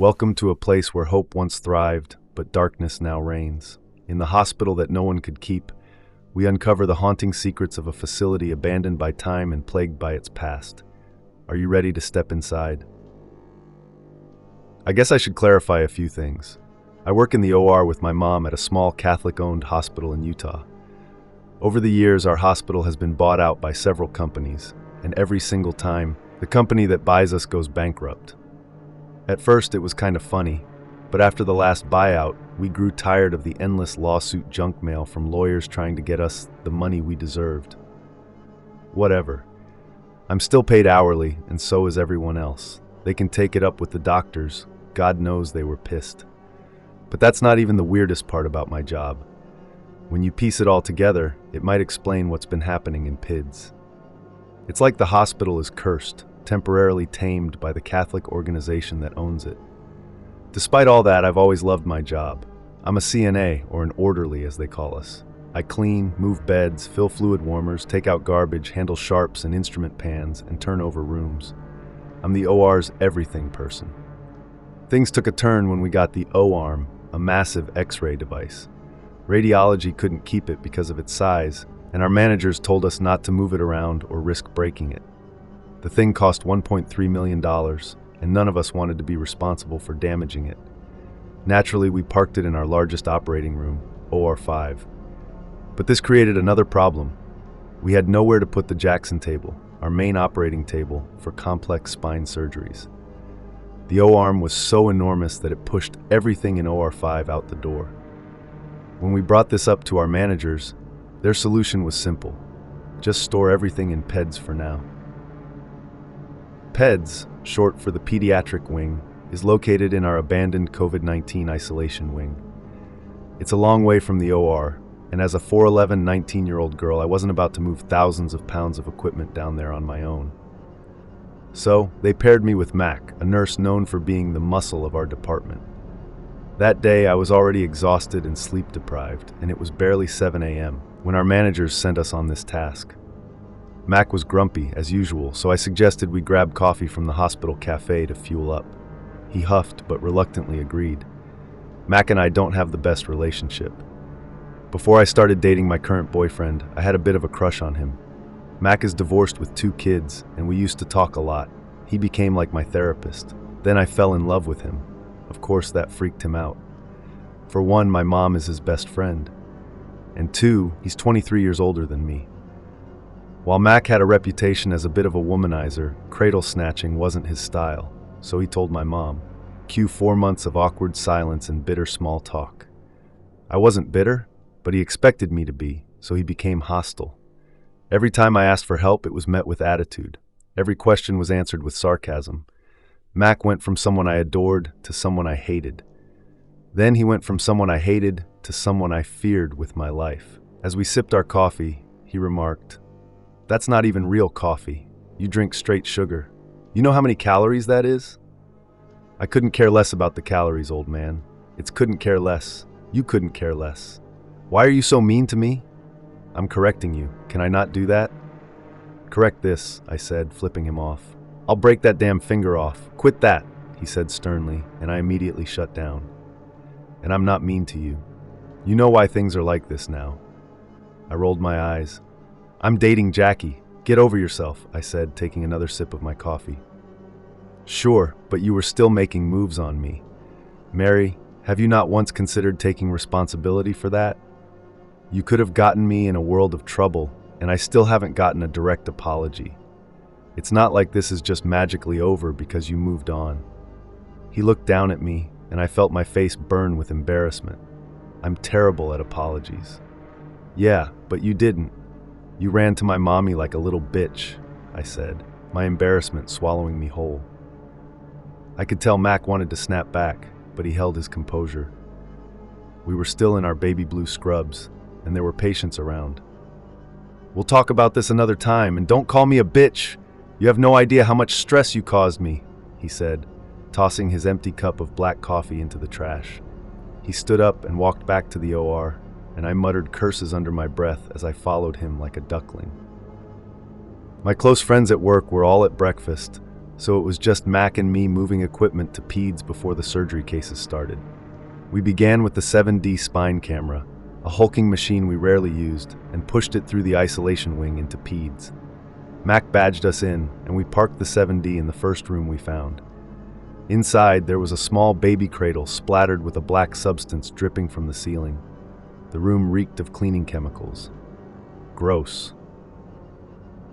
Welcome to a place where hope once thrived, but darkness now reigns. In the hospital that no one could keep, we uncover the haunting secrets of a facility abandoned by time and plagued by its past. Are you ready to step inside? I guess I should clarify a few things. I work in the OR with my mom at a small Catholic-owned hospital in Utah. Over the years, our hospital has been bought out by several companies, and every single time, the company that buys us goes bankrupt. At first, it was kind of funny, but after the last buyout, we grew tired of the endless lawsuit junk mail from lawyers trying to get us the money we deserved. Whatever. I'm still paid hourly, and so is everyone else. They can take it up with the doctors. God knows they were pissed. But that's not even the weirdest part about my job. When you piece it all together, it might explain what's been happening in PIDS. It's like the hospital is cursed, temporarily tamed by the Catholic organization that owns it. Despite all that, I've always loved my job. I'm a CNA, or an orderly as they call us. I clean, move beds, fill fluid warmers, take out garbage, handle sharps and instrument pans, and turn over rooms. I'm the OR's everything person. Things took a turn when we got the O-arm, a massive X-ray device. Radiology couldn't keep it because of its size, and our managers told us not to move it around or risk breaking it. The thing cost $1.3 million, and none of us wanted to be responsible for damaging it. Naturally, we parked it in our largest operating room, OR5. But this created another problem. We had nowhere to put the Jackson table, our main operating table for complex spine surgeries. The O-arm was so enormous that it pushed everything in OR5 out the door. When we brought this up to our managers, their solution was simple. Just store everything in PEDS for now. PEDS, short for the pediatric wing, is located in our abandoned COVID-19 isolation wing. It's a long way from the OR, and as a 4'11", 19-year-old girl, I wasn't about to move thousands of pounds of equipment down there on my own. So, they paired me with Mac, a nurse known for being the muscle of our department. That day, I was already exhausted and sleep-deprived, and it was barely 7 a.m. when our managers sent us on this task. Mac was grumpy, as usual, so I suggested we grab coffee from the hospital cafe to fuel up. He huffed, but reluctantly agreed. Mac and I don't have the best relationship. Before I started dating my current boyfriend, I had a bit of a crush on him. Mac is divorced with 2 kids, and we used to talk a lot. He became like my therapist. Then I fell in love with him. Of course, that freaked him out. For one, my mom is his best friend. And 2, he's 23 years older than me. While Mac had a reputation as a bit of a womanizer, cradle snatching wasn't his style, so he told my mom. Cue 4 months of awkward silence and bitter small talk. I wasn't bitter, but he expected me to be, so he became hostile. Every time I asked for help, it was met with attitude. Every question was answered with sarcasm. Mac went from someone I adored to someone I hated. Then he went from someone I hated to someone I feared with my life. As we sipped our coffee, he remarked, "That's not even real coffee. You drink straight sugar. You know how many calories that is?" I couldn't care less about the calories, old man. It's couldn't care less. You couldn't care less. Why are you so mean to me? I'm correcting you. Can I not do that? Correct this, I said, flipping him off. I'll break that damn finger off. Quit that, he said sternly, and I immediately shut down. And I'm not mean to you. You know why things are like this now. I rolled my eyes. I'm dating Jackie. Get over yourself, I said, taking another sip of my coffee. Sure, but you were still making moves on me. Mary, have you not once considered taking responsibility for that? You could have gotten me in a world of trouble, and I still haven't gotten a direct apology. It's not like this is just magically over because you moved on. He looked down at me, and I felt my face burn with embarrassment. I'm terrible at apologies. Yeah, but you didn't. You ran to my mommy like a little bitch, I said, my embarrassment swallowing me whole. I could tell Mac wanted to snap back, but he held his composure. We were still in our baby blue scrubs, and there were patients around. We'll talk about this another time, and don't call me a bitch. You have no idea how much stress you caused me, he said, tossing his empty cup of black coffee into the trash. He stood up and walked back to the OR, and I muttered curses under my breath as I followed him like a duckling. My close friends at work were all at breakfast, so it was just Mac and me moving equipment to PEDS before the surgery cases started. We began with the 7D spine camera, a hulking machine we rarely used, and pushed it through the isolation wing into PEDS. Mac badged us in, and we parked the 7D in the first room we found. Inside, there was a small baby cradle splattered with a black substance dripping from the ceiling. The room reeked of cleaning chemicals. Gross.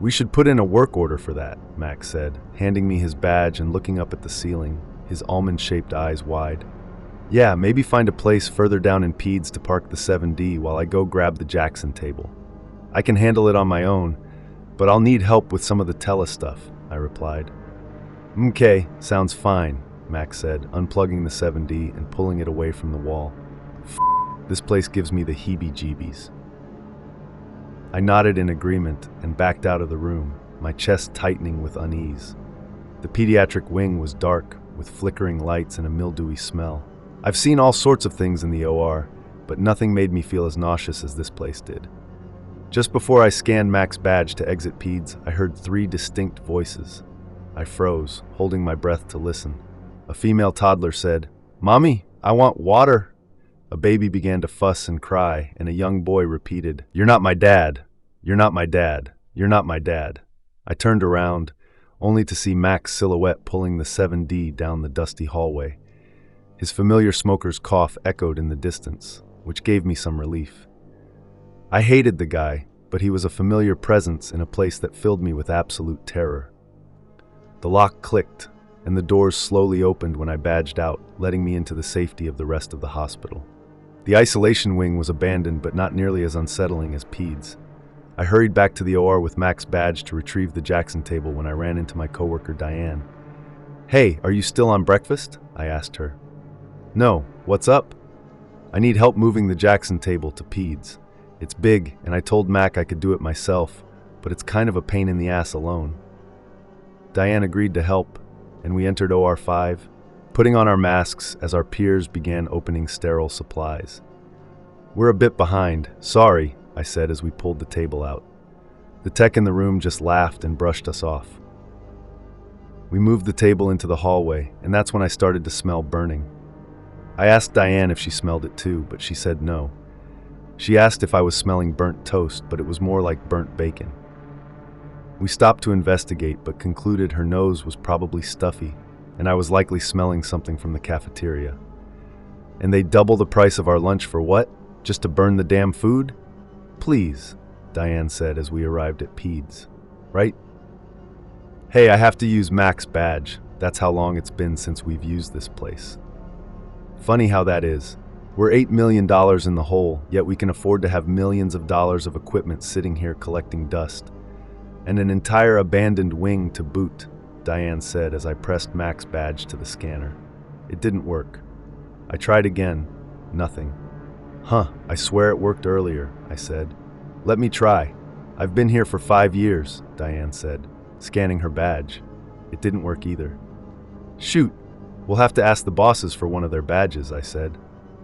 "We should put in a work order for that," Max said, handing me his badge and looking up at the ceiling, his almond-shaped eyes wide. "Yeah, maybe find a place further down in PEDS to park the 7D while I go grab the Jackson table. I can handle it on my own, but I'll need help with some of the tele stuff," I replied. "Okay, sounds fine," Max said, unplugging the 7D and pulling it away from the wall. This place gives me the heebie-jeebies." I nodded in agreement and backed out of the room, my chest tightening with unease. The pediatric wing was dark, with flickering lights and a mildewy smell. I've seen all sorts of things in the OR, but nothing made me feel as nauseous as this place did. Just before I scanned Mac's badge to exit PEDS, I heard 3 distinct voices. I froze, holding my breath to listen. A female toddler said, "Mommy, I want water." A baby began to fuss and cry, and a young boy repeated, "You're not my dad. You're not my dad. You're not my dad." I turned around, only to see Mac's silhouette pulling the 7D down the dusty hallway. His familiar smoker's cough echoed in the distance, which gave me some relief. I hated the guy, but he was a familiar presence in a place that filled me with absolute terror. The lock clicked, and the doors slowly opened when I badged out, letting me into the safety of the rest of the hospital. The isolation wing was abandoned, but not nearly as unsettling as PEDS. I hurried back to the OR with Mac's badge to retrieve the Jackson table when I ran into my coworker Diane. "Hey, are you still on breakfast?" I asked her. "No, what's up?" "I need help moving the Jackson table to PEDS. It's big, and I told Mac I could do it myself, but it's kind of a pain in the ass alone." Diane agreed to help, and we entered OR 5, putting on our masks as our peers began opening sterile supplies. "We're a bit behind, sorry," I said as we pulled the table out. The tech in the room just laughed and brushed us off. We moved the table into the hallway, and that's when I started to smell burning. I asked Diane if she smelled it too, but she said no. She asked if I was smelling burnt toast, but it was more like burnt bacon. We stopped to investigate, but concluded her nose was probably stuffy, and I was likely smelling something from the cafeteria. "And they double the price of our lunch for what? Just to burn the damn food?" "Please," Diane said as we arrived at PEDS. "Right? Hey, I have to use Mac's badge. That's how long it's been since we've used this place." Funny how that is. We're $8 million in the hole, yet we can afford to have millions of dollars of equipment sitting here collecting dust. And an entire abandoned wing to boot, Diane said as I pressed Mac's badge to the scanner. It didn't work. I tried again. Nothing. "Huh, I swear it worked earlier," I said. "Let me try. I've been here for 5 years, Diane said, scanning her badge. It didn't work either. "Shoot, we'll have to ask the bosses for one of their badges," I said.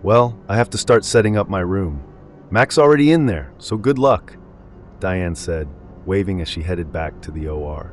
"Well, I have to start setting up my room. Mac's already in there, so good luck," Diane said, waving as she headed back to the OR.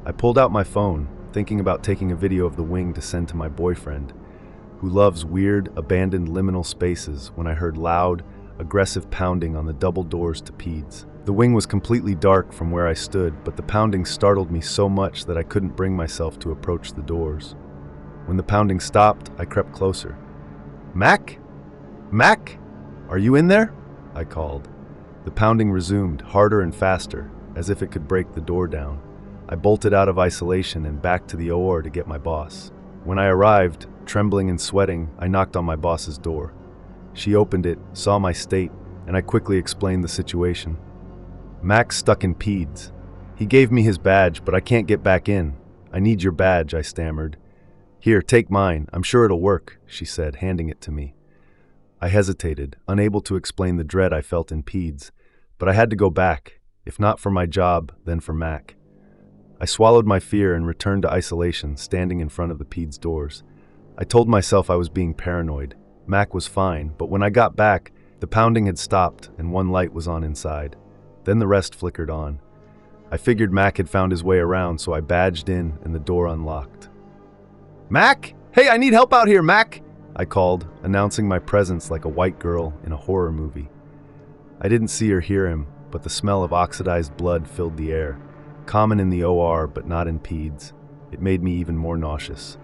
I pulled out my phone, thinking about taking a video of the wing to send to my boyfriend, who loves weird, abandoned liminal spaces, when I heard loud, aggressive pounding on the double doors to PEDS. The wing was completely dark from where I stood, but the pounding startled me so much that I couldn't bring myself to approach the doors. When the pounding stopped, I crept closer. "Mac? Mac? Are you in there?" I called. The pounding resumed, harder and faster, as if it could break the door down. I bolted out of isolation and back to the OR to get my boss. When I arrived, trembling and sweating, I knocked on my boss's door. She opened it, saw my state, and I quickly explained the situation. "Mac's stuck in PEDS. He gave me his badge, but I can't get back in. I need your badge," I stammered. "Here, take mine. I'm sure it'll work," she said, handing it to me. I hesitated, unable to explain the dread I felt in PEDS, but I had to go back, if not for my job, then for Mac. I swallowed my fear and returned to isolation, standing in front of the PEDS doors. I told myself I was being paranoid. Mac was fine, but when I got back, the pounding had stopped and one light was on inside. Then the rest flickered on. I figured Mac had found his way around, so I badged in and the door unlocked. "Mac? Hey, I need help out here, Mac!" I called, announcing my presence like a white girl in a horror movie. I didn't see or hear him, but the smell of oxidized blood filled the air, common in the OR but not in peds. It made me even more nauseous.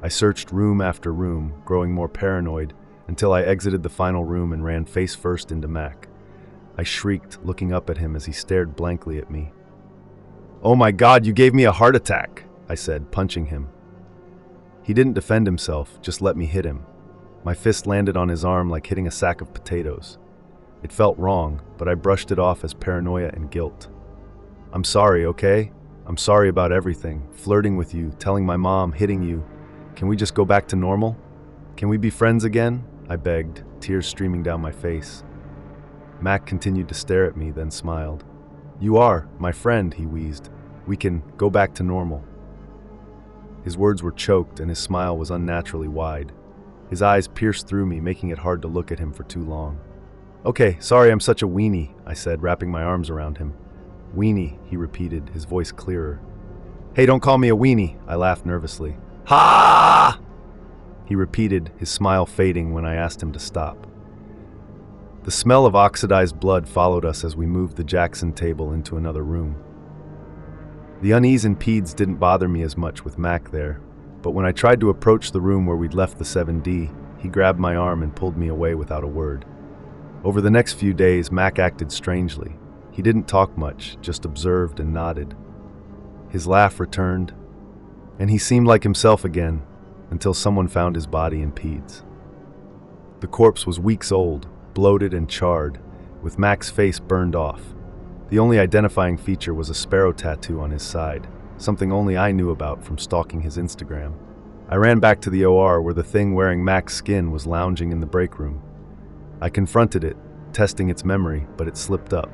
I searched room after room, growing more paranoid, until I exited the final room and ran face first into Mac. I shrieked, looking up at him as he stared blankly at me. "Oh my God, you gave me a heart attack," I said, punching him. He didn't defend himself, just let me hit him. My fist landed on his arm like hitting a sack of potatoes. It felt wrong, but I brushed it off as paranoia and guilt. "I'm sorry, okay? I'm sorry about everything, flirting with you, telling my mom, hitting you. Can we just go back to normal? Can we be friends again?" I begged, tears streaming down my face. Mac continued to stare at me, then smiled. "You are, my friend," he wheezed. "We can go back to normal." His words were choked and his smile was unnaturally wide. His eyes pierced through me, making it hard to look at him for too long. "Okay, sorry I'm such a weenie," I said, wrapping my arms around him. "Weenie," he repeated, his voice clearer. "Hey, don't call me a weenie," I laughed nervously. "Ha!" he repeated, his smile fading when I asked him to stop. The smell of oxidized blood followed us as we moved the Jackson table into another room. The unease in peds didn't bother me as much with Mac there, but when I tried to approach the room where we'd left the 7D, he grabbed my arm and pulled me away without a word. Over the next few days, Mac acted strangely. He didn't talk much, just observed and nodded. His laugh returned, and he seemed like himself again, until someone found his body in peds. The corpse was weeks old, bloated and charred, with Mac's face burned off. The only identifying feature was a sparrow tattoo on his side, something only I knew about from stalking his Instagram. I ran back to the OR where the thing wearing Mac's skin was lounging in the break room. I confronted it, testing its memory, but it slipped up.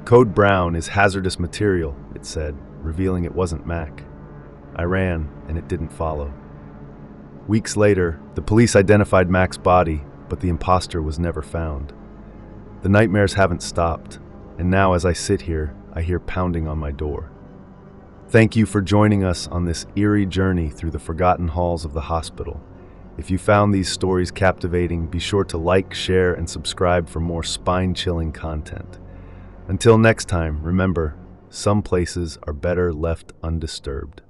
"Code Brown is hazardous material," it said, revealing it wasn't Mac. I ran, and it didn't follow. Weeks later, the police identified Mac's body, but the imposter was never found. The nightmares haven't stopped, and now as I sit here, I hear pounding on my door. Thank you for joining us on this eerie journey through the forgotten halls of the hospital. If you found these stories captivating, be sure to like, share, and subscribe for more spine-chilling content. Until next time, remember, some places are better left undisturbed.